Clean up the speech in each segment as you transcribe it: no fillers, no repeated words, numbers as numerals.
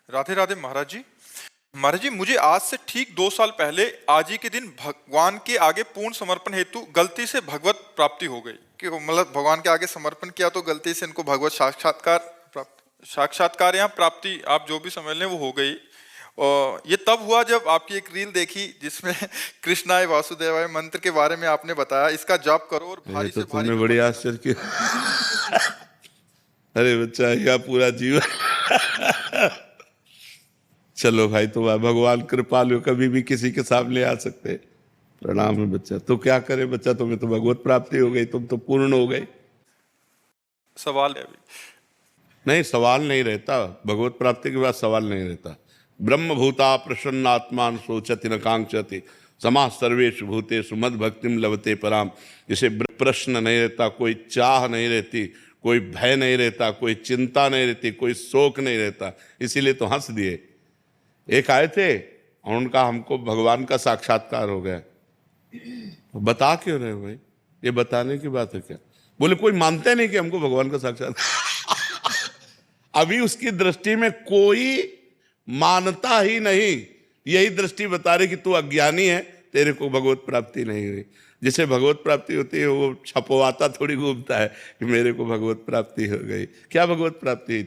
राधे राधे महाराज जी। महाराज जी, मुझे आज से ठीक 2 साल पहले आज ही के दिन भगवान के आगे पूर्ण समर्पण हेतु गलती से भगवत प्राप्ति हो गई। कि मतलब भगवान के आगे समर्पण किया तो गलती से इनको भगवत साक्षात्कार या प्राप्ति, आप जो भी समझ लें, वो हो गई। और ये तब हुआ जब आपकी एक रील देखी जिसमें कृष्णाय वासुदेवाय मंत्र के बारे में आपने बताया, इसका जाप करो और भारी तो से भारी। तुमने बड़ी आश्चर्य किया। अरे बच्चा, यह पूरा जीवन। चलो भाई, तुम भगवान कृपालु, कभी भी किसी के सामने आ सकते हैं। प्रणाम है बच्चा। तो क्या करे बच्चा, तुम्हें तो भगवत प्राप्ति हो गई, तुम तो पूर्ण हो गए। सवाल है अभी नहीं, सवाल नहीं रहता। भगवत प्राप्ति के बाद सवाल नहीं रहता। ब्रह्म भूता प्रसन्नात्मान सोचति न कांक्षति समाः सर्वेषु भूतेषु मद भक्तिम लभते पराम। जिसे प्रश्न नहीं रहता, कोई चाह नहीं रहती, कोई भय नहीं रहता, कोई चिंता नहीं रहती, कोई शोक नहीं रहता, इसीलिए तो हंस दिए। एक आए थे और उनका हमको भगवान का साक्षात्कार हो गया। बता क्यों रहे हो भाई, ये बताने की बात है क्या? बोले कोई मानते नहीं कि हमको भगवान का साक्षात्कार। अभी उसकी दृष्टि में कोई मानता ही नहीं। यही दृष्टि बता रही कि तू अज्ञानी है, तेरे को भगवत प्राप्ति नहीं हुई। जिसे भगवत प्राप्ति होती है वो छपवाता थोड़ी घूमता है कि मेरे को भगवत प्राप्ति हो गई। क्या भगवत प्राप्ति?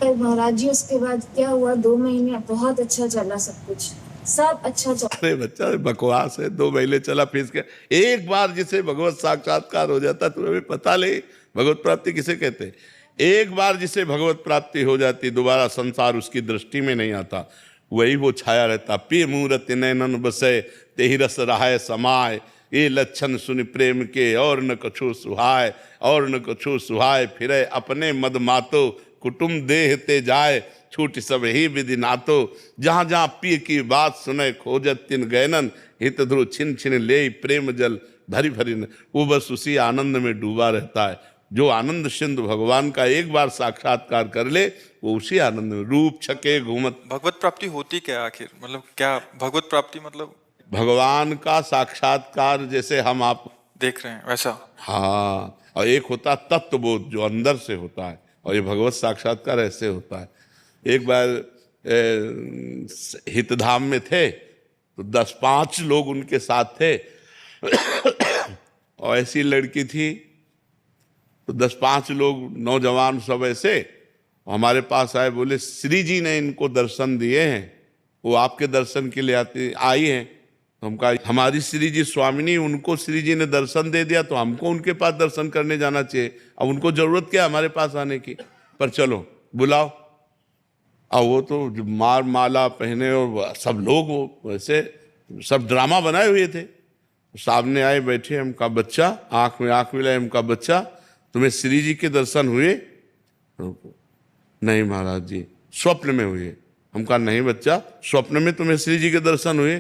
महाराज जी, उसके बाद क्या हुआ? 2 महीने बहुत अच्छा चला, सब कुछ सब अच्छा चला। अरे बच्चा, बकवास है। 2 महीने चला, फीस के एक बार जिसे भगवत साक्षात्कार हो जाता, तुम्हें भी पता ले भगवत प्राप्ति किसे कहते हैं। एक बार जिसे भगवत प्राप्ति हो जाती, दोबारा संसार उसकी दृष्टि में नहीं आता, वही वो छाया रहता। पी मूरत नैनन बसे तेहि रस रहाय समाय, ये लक्षण सुन प्रेम के और न कछु सुहाय, और न कछु सुहाय फिरे अपने मद मातो कुटुम देह ते जाए, छूट सब ही विधि नातो। जहाँ जहाँ पी की बात सुने खोजत तिन गैनन, हित ध्रुव छिन छिन ले प्रेम जल भरी भरी। वो बस उसी आनंद में डूबा रहता है। जो आनंद सिंधु भगवान का एक बार साक्षात्कार कर ले, वो उसी आनंद में रूप छके घूमत। भगवत प्राप्ति होती क्या आखिर, मतलब क्या भगवत प्राप्ति? मतलब भगवान का साक्षात्कार जैसे हम आप देख रहे हैं वैसा? हाँ, और एक होता तत्वबोध जो अंदर से होता है, और ये भगवत साक्षात्कार ऐसे होता है। एक बार हितधाम में थे तो 10-5 लोग उनके साथ थे। और ऐसी लड़की थी तो 10-5 लोग नौजवान सब ऐसे हमारे पास आए, बोले श्री जी ने इनको दर्शन दिए हैं, वो आपके दर्शन के लिए आई हैं। तो हम कहा हमारी श्री जी स्वामिनी, उनको श्री जी ने दर्शन दे दिया तो हमको उनके पास दर्शन करने जाना चाहिए। अब उनको जरूरत क्या हमारे पास आने की, पर चलो बुलाओ। और वो तो मार माला पहने और सब लोग वो वैसे सब ड्रामा बनाए हुए थे। सामने आए बैठे, हम कहा बच्चा, आंख में आंख मिलाए, हम कहा बच्चा तुम्हें श्री जी के दर्शन हुए? नहीं महाराज जी, स्वप्न में हुए। हम कहा नहीं बच्चा, स्वप्न में तुम्हें श्री जी के दर्शन हुए?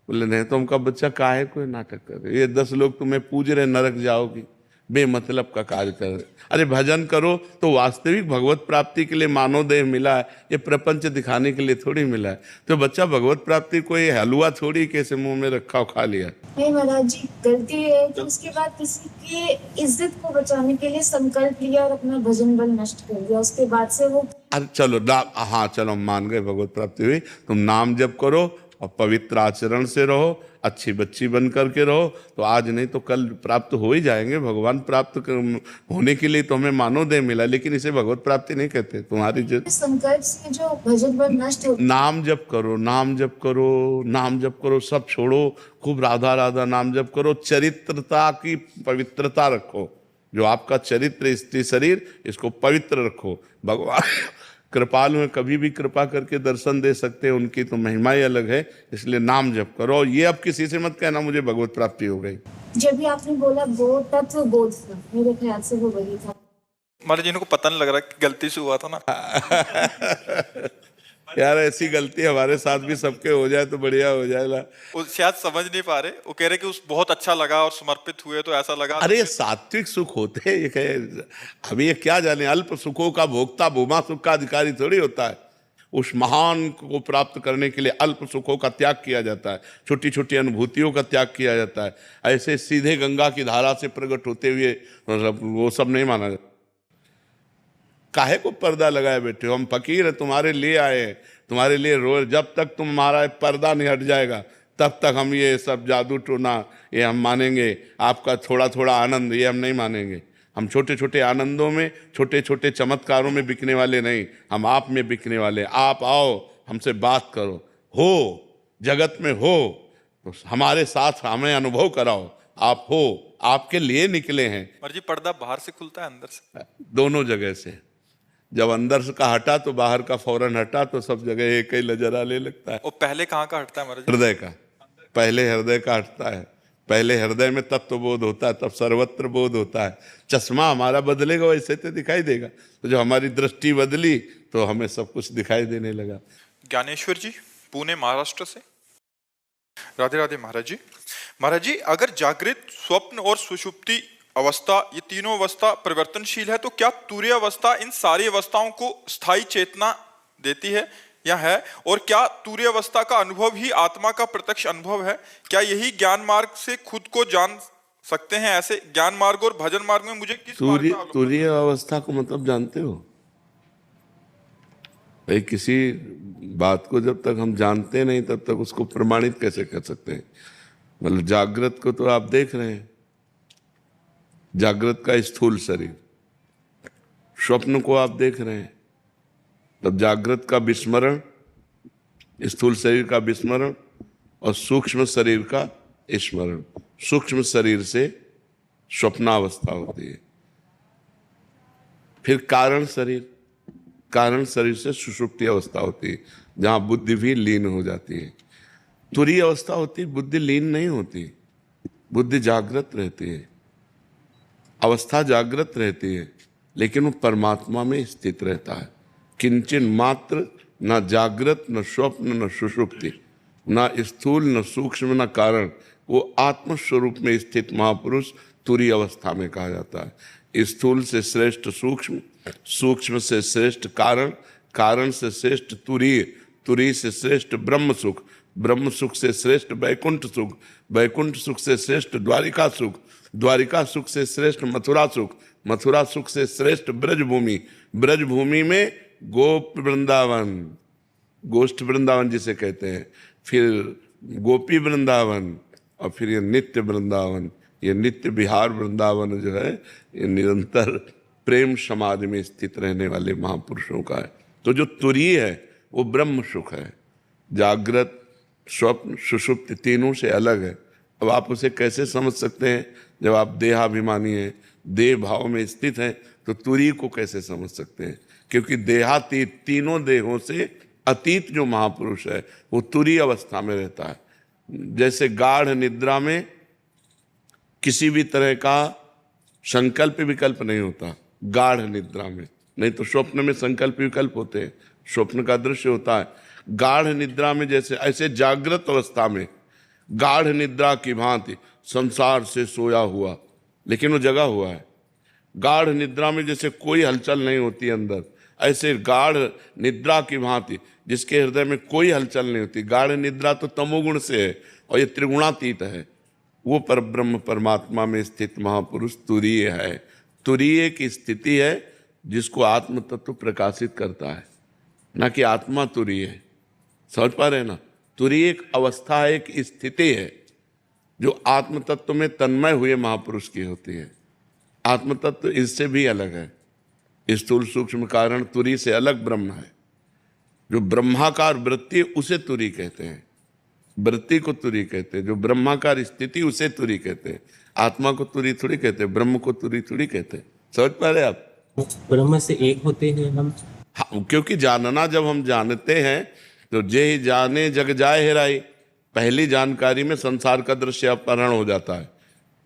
बोले नहीं। तो हम कहा बच्चा काहे कोई नाटक कर रहे, ये 10 लोग तुम्हें पूज रहे, नरक जाओगी, बेमतलब का कार्य कर रहे। अरे भजन करो तो वास्तविक भगवत प्राप्ति के लिए मानव देह मिला है, ये प्रपंच दिखाने के लिए थोड़ी मिला है। तो बच्चा भगवत प्राप्ति कोई हलवा थोड़ी कैसे मुंह में रखा खा लिया। नहीं महाराज जी, गलती है कि उसके बाद किसी की इज्जत को बचाने के लिए संकल्प लिया और अपना भजन बल नष्ट कर दिया। उसके बाद से वो अरे चलो हाँ चलो, मान गए भगवत प्राप्ति हुई। तुम नाम जप करो और पवित्र आचरण से रहो, अच्छी बच्ची बन करके रहो, तो आज नहीं तो कल प्राप्त हो ही जाएंगे। भगवान प्राप्त होने के लिए तो हमें मानव देह मिला, लेकिन इसे भगवत प्राप्ति नहीं कहते। तुम्हारी संकल्प से जो भजन बल नष्ट हो। नाम जप करो, नाम जप करो, नाम जप करो, सब छोड़ो, खूब राधा राधा नाम जप करो। चरित्रता की पवित्रता रखो, जो आपका चरित्र स्त्री शरीर, इसको पवित्र रखो। भगवान कृपालु हैं, कभी भी कृपा करके दर्शन दे सकते हैं, उनकी तो महिमा ही अलग है। इसलिए नाम जप करो। ये अब किसी से मत कहना मुझे भगवत प्राप्ति हो गई। जब भी आपने बोला बोध, तत्व बोध, मेरे ख्याल से वो वही था। महाराज जी, इनको पता नहीं लग रहा कि गलती से हुआ था ना। यार ऐसी गलती हमारे साथ भी सबके हो जाए तो बढ़िया हो जाएगा। वो शायद समझ नहीं पा रहे, वो कह रहे कि उस बहुत अच्छा लगा और समर्पित हुए तो ऐसा लगा। अरे ये सात्विक सुख होते हैं, ये अभी ये क्या जाने, अल्प सुखों का भोक्ता भूमा सुख का अधिकारी थोड़ी होता है। उस महान को प्राप्त करने के लिए अल्प सुखों का त्याग किया जाता है, छोटी छोटी अनुभूतियों का त्याग किया जाता है। ऐसे सीधे गंगा की धारा से प्रकट होते हुए वो सब नहीं माना जाता। काहे को पर्दा लगाए बैठे हो? हम फकीर हैं, तुम्हारे लिए आए हैं, तुम्हारे लिए रो। जब तक तुम्हारा पर्दा नहीं हट जाएगा तब तक हम ये सब जादू टोना ये हम मानेंगे। आपका थोड़ा थोड़ा आनंद ये हम नहीं मानेंगे। हम छोटे छोटे आनंदों में, छोटे छोटे चमत्कारों में बिकने वाले नहीं, हम आप में बिकने वाले। आप आओ, हमसे बात करो, हो जगत में हो तो हमारे साथ हमें अनुभव कराओ। आप हो, आपके लिए निकले हैं। महाराज जी पर्दा बाहर से खुलता है अंदर से? दोनों जगह से। जब अंदर से का हटा तो बाहर का फौरन हटा, तो सब जगह एक ही नजर आने लगता है। और पहले कहाँ का हटता है महाराज जी? हृदय का। पहले हृदय का हटता है। पहले हृदय में तत्व बोध होता है, तब सर्वत्र बोध होता है। चश्मा हमारा बदलेगा वैसे तो दिखाई देगा, तो जब हमारी दृष्टि बदली तो हमें सब कुछ दिखाई देने लगा। ज्ञानेश्वर जी पुणे महाराष्ट्र से। राधे राधे महाराज जी। महाराज जी अगर जागृत, स्वप्न और सुषुप्ति अवस्था ये तीनों अवस्था परिवर्तनशील है तो क्या तुरीय अवस्था इन सारी अवस्थाओं को स्थायी चेतना देती है या है? और क्या तुरीय अवस्था का अनुभव ही आत्मा का प्रत्यक्ष अनुभव है? क्या यही ज्ञान मार्ग से खुद को जान सकते हैं? ऐसे ज्ञान मार्ग और भजन मार्ग में मुझे किस मार्ग का तुरीय अवस्था को मतलब जानते हो भाई? किसी बात को जब तक हम जानते नहीं तब तक उसको प्रमाणित कैसे कर सकते हैं? मतलब जागृत को तो आप देख रहे हैं, जागृत का स्थूल शरीर। स्वप्न को आप देख रहे हैं, तब जागृत का विस्मरण, स्थूल शरीर का विस्मरण और सूक्ष्म शरीर का स्मरण। सूक्ष्म शरीर से स्वप्नावस्था होती है। फिर कारण शरीर, कारण शरीर से सुषुप्ति अवस्था होती है, जहां बुद्धि भी लीन हो जाती है। तुरीय अवस्था होती है, बुद्धि लीन नहीं होती, बुद्धि जागृत रहती है, अवस्था जागृत रहती है, लेकिन वो परमात्मा में स्थित रहता है। किंचन मात्र न जागृत, न स्वप्न, न सुषुप्ति, न स्थूल, न सूक्ष्म, न कारण, वो आत्मस्वरूप में स्थित महापुरुष तुरीय अवस्था में कहा जाता है। स्थूल से श्रेष्ठ सूक्ष्म, सूक्ष्म से श्रेष्ठ कारण, कारण से श्रेष्ठ तुरीय, तुरीय से श्रेष्ठ ब्रह्म सुख, ब्रह्म सुख से श्रेष्ठ वैकुंठ सुख, वैकुंठ सुख से श्रेष्ठ द्वारिका सुख, द्वारिका सुख से श्रेष्ठ मथुरा सुख, मथुरा सुख से श्रेष्ठ ब्रजभूमि, ब्रजभूमि में गोप वृंदावन, गोष्ठ वृंदावन जिसे कहते हैं, फिर गोपी वृंदावन और फिर ये नित्य वृंदावन। ये नित्य विहार वृंदावन जो है ये निरंतर प्रेम समाधि में स्थित रहने वाले महापुरुषों का है। तो जो तुरीय है वो ब्रह्म सुख है, जागृत, स्वप्न, सुषुप्ति तीनों से अलग है। अब आप उसे कैसे समझ सकते हैं? जब आप देहाभिमानी हैं, देह भाव में स्थित हैं, तो तुरीय को कैसे समझ सकते हैं? क्योंकि देहातीत, तीनों देहों से अतीत जो महापुरुष है वो तुरीय अवस्था में रहता है। जैसे गाढ़ निद्रा में किसी भी तरह का संकल्प विकल्प नहीं होता, गाढ़ निद्रा में, नहीं तो स्वप्न में संकल्प विकल्प होते हैं, स्वप्न का दृश्य होता है। गाढ़ निद्रा में जैसे, ऐसे जागृत अवस्था में गाढ़ निद्रा की भांति संसार से सोया हुआ, लेकिन वो जगा हुआ है। गाढ़ निद्रा में जैसे कोई हलचल नहीं होती अंदर, ऐसे गाढ़ निद्रा की भांति जिसके हृदय में कोई हलचल नहीं होती। गाढ़ निद्रा तो तमोगुण से है और ये त्रिगुणातीत है। वो परब्रह्म परमात्मा में स्थित महापुरुष तुरीय है। तुरीय की स्थिति है जिसको आत्म तत्व प्रकाशित करता है, ना कि आत्मा तुरीय है। समझ पा रहे ना? तुरीय एक अवस्था है, एक स्थिति है जो आत्म तत्व में तन्मय हुए महापुरुष की होती है। आत्म तत्व इससे भी अलग है। स्थूल सूक्ष्म कारण तुरीय से अलग ब्रह्म है। जो ब्रह्माकार वृत्ति उसे तुरीय कहते हैं, वृत्ति को तुरीय कहते हैं। जो ब्रह्माकार स्थिति उसे तुरीय कहते हैं। आत्मा को तुरीय थोड़ी कहते हैं, ब्रह्म को तुरीय थोड़ी कहते हैं। समझ पा रहे आप? ब्रह्म से एक होते हैं हम। हाँ, क्योंकि जानना जब हम जानते हैं तो जे ही जाने जग जाए हेराई। पहली जानकारी में संसार का दृश्य अपहरण हो जाता है।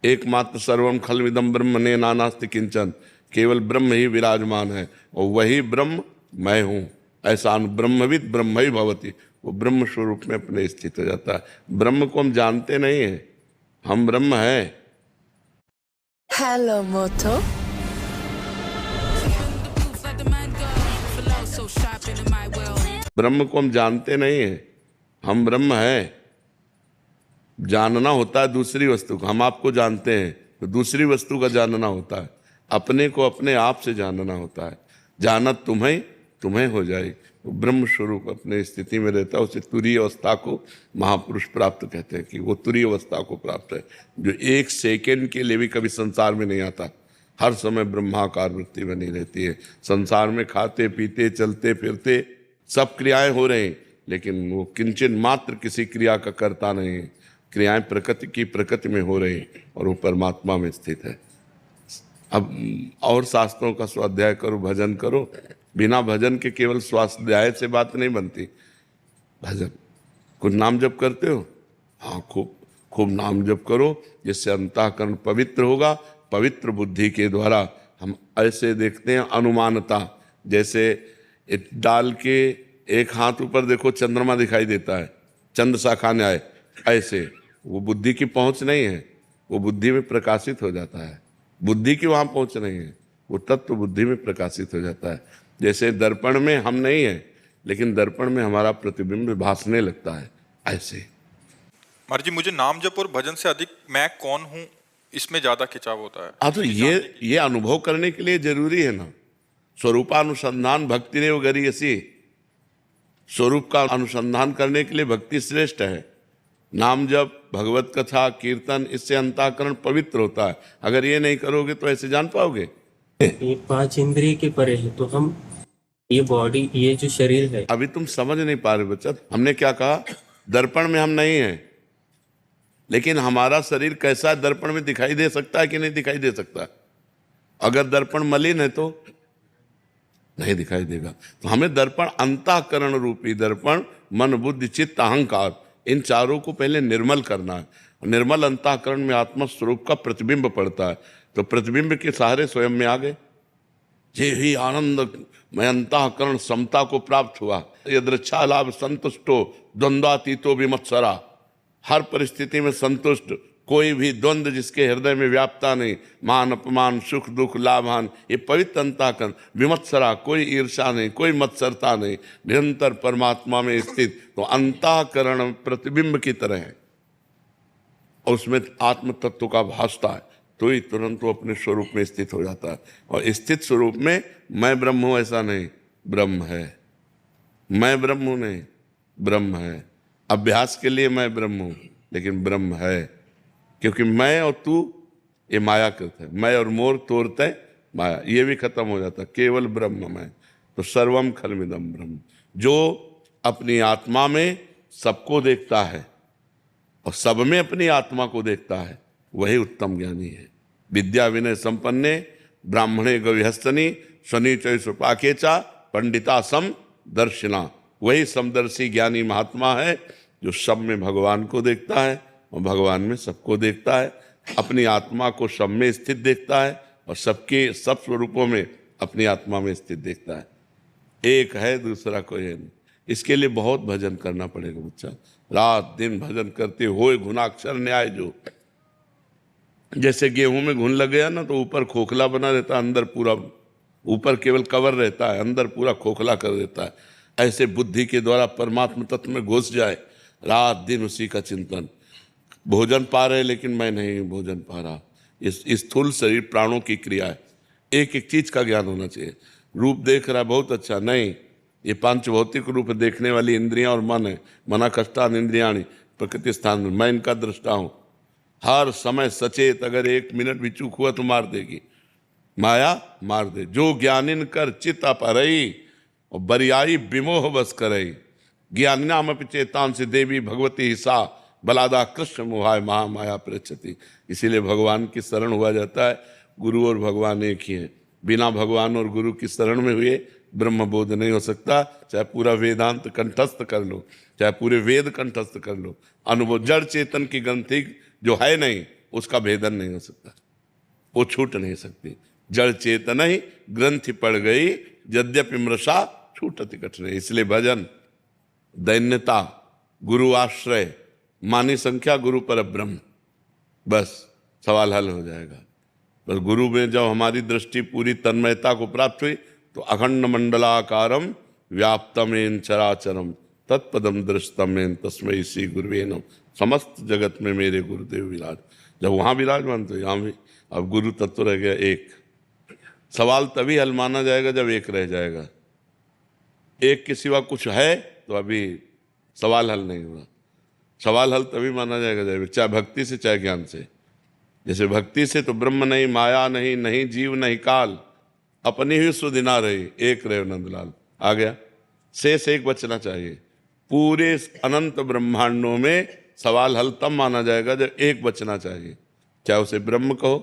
एकमात्र सर्वम खलविदम ब्रह्म ने नानास्ति किंचन, केवल ब्रह्म ही विराजमान है और वही ब्रह्म मैं हूँ। ऐसा ब्रह्मविद ब्रह्म ही भवति, वो ब्रह्म स्वरूप में अपने स्थित हो जाता है। ब्रह्म को हम जानते नहीं हैं, हम ब्रह्म हैं। हेलो मोटो। ब्रह्म को हम जानते नहीं हैं, हम ब्रह्म हैं। जानना होता है दूसरी वस्तु को। हम आपको जानते हैं तो दूसरी वस्तु का जानना होता है, अपने को अपने आप से जानना होता है। जानत तुम्हें तुम्हें हो जाए। तो ब्रह्म स्वरूप अपने स्थिति में रहता है, उसे तुरीय अवस्था को महापुरुष प्राप्त कहते हैं कि वो तुरीय अवस्था को प्राप्त है, जो एक सेकंड के लिए भी कभी संसार में नहीं आता, हर समय ब्रह्माकार वृत्ति बनी रहती है। संसार में खाते पीते चलते फिरते सब क्रियाएं हो रही हैं, लेकिन वो किंचन मात्र किसी क्रिया का करता नहीं है। क्रियाएं प्रकृति की प्रकृति में हो रही हैं और वो परमात्मा में स्थित है। अब और शास्त्रों का स्वाध्याय करो, भजन करो। बिना भजन के केवल स्वाध्याय से बात नहीं बनती। भजन, कुछ नाम जप करते हो? हाँ, खूब खूब नाम जप करो, जिससे अंतःकरण पवित्र होगा। पवित्र बुद्धि के द्वारा हम ऐसे देखते हैं अनुमानता, जैसे एक डाल के एक हाथ ऊपर देखो चंद्रमा दिखाई देता है, चंद्र शाखा न्याय, ऐसे वो बुद्धि की पहुंच नहीं है, वो बुद्धि में प्रकाशित हो जाता है। बुद्धि की वहां पहुंच नहीं है, वो तत्व बुद्धि में प्रकाशित हो जाता है। जैसे दर्पण में हम नहीं है, लेकिन दर्पण में हमारा प्रतिबिंब भासने लगता है, ऐसे। महाराज जी, मुझे नाम जप और भजन से अधिक मैं कौन हूँ इसमें ज्यादा खिंचाव होता है। हाँ, तो ये अनुभव करने के लिए जरूरी है ना। स्वरूपानुसंधान भक्ति रेव गरीयसी, स्वरूप का अनुसंधान करने के लिए भक्ति श्रेष्ठ है। नाम जप, भगवत कथा, कीर्तन, इससे अंतःकरण पवित्र होता है। अगर ये नहीं करोगे तो ऐसे जान पाओगे? ये 5 इंद्रिय के परे है, तो हम ये बॉडी, ये जो शरीर है। अभी तुम समझ नहीं पा रहे बच्चा। हमने क्या कहा? दर्पण में हम नहीं हैं, लेकिन हमारा शरीर कैसा है दर्पण में दिखाई दे सकता है कि नहीं दिखाई दे सकता? अगर दर्पण मलिन है तो नहीं दिखाई देगा। तो हमें दर्पण, अंतःकरण रूपी दर्पण, मन बुद्धि चित्त अहंकार, इन चारों को पहले निर्मल करना है। निर्मल अंतःकरण में आत्मा स्वरूप का प्रतिबिंब पड़ता है, तो प्रतिबिंब के सहारे स्वयं में आ गए। ये ही आनंद में अंतःकरण समता को प्राप्त हुआ। यदृच्छा लाभ संतुष्टो द्वंद्वातीतो विमत्सरा, हर परिस्थिति में संतुष्ट, कोई भी द्वंद्व जिसके हृदय में व्याप्ता नहीं, मान अपमान सुख दुख लाभान, ये पवित्र अंतःकरण। विमत्सरा, कोई ईर्षा नहीं, कोई मत्सरता नहीं, निरंतर परमात्मा में स्थित। तो अंतःकरण प्रतिबिंब की तरह है, और उसमें आत्म तत्व का भासता है, तो ही तुरंत वो अपने स्वरूप में स्थित हो जाता है। और स्थित स्वरूप में मैं ब्रह्म हूं ऐसा नहीं, ब्रह्म है। मैं ब्रह्म हूं नहीं, ब्रह्म है। अभ्यास के लिए मैं ब्रह्म हूं, लेकिन ब्रह्म है, क्योंकि मैं और तू ये माया कृत है। मैं और मोर तोड़ते माया, ये भी खत्म हो जाता, केवल ब्रह्म में। तो सर्वम खलमिदम ब्रह्म, जो अपनी आत्मा में सबको देखता है और सब में अपनी आत्मा को देखता है, वही उत्तम ज्ञानी है। विद्या विनय संपन्ने ब्राह्मणे गविहस्तनी शनिचय सुपाकेचा पंडिता सम दर्शिना, वही समदर्शी ज्ञानी महात्मा है, जो सब में भगवान को देखता है और भगवान में सबको देखता है। अपनी आत्मा को सब में स्थित देखता है और सबके सब स्वरूपों में अपनी आत्मा में स्थित देखता है। एक है, दूसरा कोई है नहीं। इसके लिए बहुत भजन करना पड़ेगा बच्चा, रात दिन भजन करते होए गुणाक्षर न्याय। जो जैसे गेहूं में घुन लग गया ना, तो ऊपर खोखला बना रहता है, अंदर पूरा, ऊपर केवल कवर रहता है, अंदर पूरा खोखला कर देता है। ऐसे बुद्धि के द्वारा परमात्मा तत्व में घुस जाए, रात दिन उसी का चिंतन। भोजन पा रहे लेकिन मैं नहीं भोजन पा रहा, इस स्थूल शरीर प्राणों की क्रिया है। एक एक चीज का ज्ञान होना चाहिए। रूप देख रहा है, बहुत अच्छा, नहीं, ये पांच भौतिक रूप देखने वाली इंद्रियां और मन है। मना कष्टान इंद्रियाणी प्रकृति स्थान में, मैं इनका दृष्टा हूं। हर समय सचेत, अगर 1 मिनट भी चूक हुआ तो मार देगी माया, मार दे। जो ज्ञानिन कर चित अपरई और बरियाई विमोह बस करई, ज्ञानिनाम चेतान से देवी भगवती हिसा बलादा कृष्ण मोहाय महामाया प्रचति। इसीलिए भगवान की शरण हुआ जाता है। गुरु और भगवान एक ही है। बिना भगवान और गुरु की शरण में हुए ब्रह्म बोध नहीं हो सकता। चाहे पूरा वेदांत कंठस्थ कर लो, चाहे पूरे वेद कंठस्थ कर लो, अनुभव जड़ चेतन की ग्रंथि जो है नहीं, उसका भेदन नहीं हो सकता, वो छूट नहीं सकती। जड़ चेतन ही ग्रंथि पड़ गई, यद्यपि मृषा छूटति कठिन। इसलिए भजन, दैन्यता, गुरु आश्रय, मानी संख्या, गुरु पर ब्रह्म, बस सवाल हल हो जाएगा। बस गुरु में जब हमारी दृष्टि पूरी तन्मयता को प्राप्त हुई, तो अखंड मंडलाकारम व्याप्तमेन चराचरम तत्पदम दृष्टमेन तस्मै श्री गुरुवे नमः। समस्त जगत में मेरे गुरुदेव विराज। जब वहाँ विराजमान तो यहाँ भी अब गुरु तत्व रह गया एक। सवाल तभी हल माना जाएगा जब एक रह जाएगा। एक के सिवा कुछ है तो अभी सवाल हल नहीं हुआ। सवाल हल तभी माना जाएगा जब, चाहे भक्ति से चाहे ज्ञान से। जैसे भक्ति से तो ब्रह्म नहीं, माया नहीं, नहीं जीव नहीं काल, अपनी ही सुदिना रही, एक रहे नंदलाल। आ गया, शेष एक बचना चाहिए। पूरे अनंत ब्रह्मांडों में सवाल हल तब माना जाएगा जब एक बचना चाहिए। चाहे उसे ब्रह्म कहो,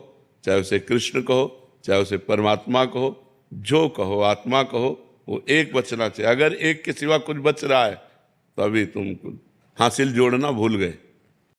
चाहे उसे कृष्ण कहो, चाहे उसे परमात्मा कहो, जो कहो, आत्मा कहो, वो एक बचना चाहिए। अगर एक के सिवा कुछ बच रहा है तो अभी तुम हासिल जोड़ना भूल गए।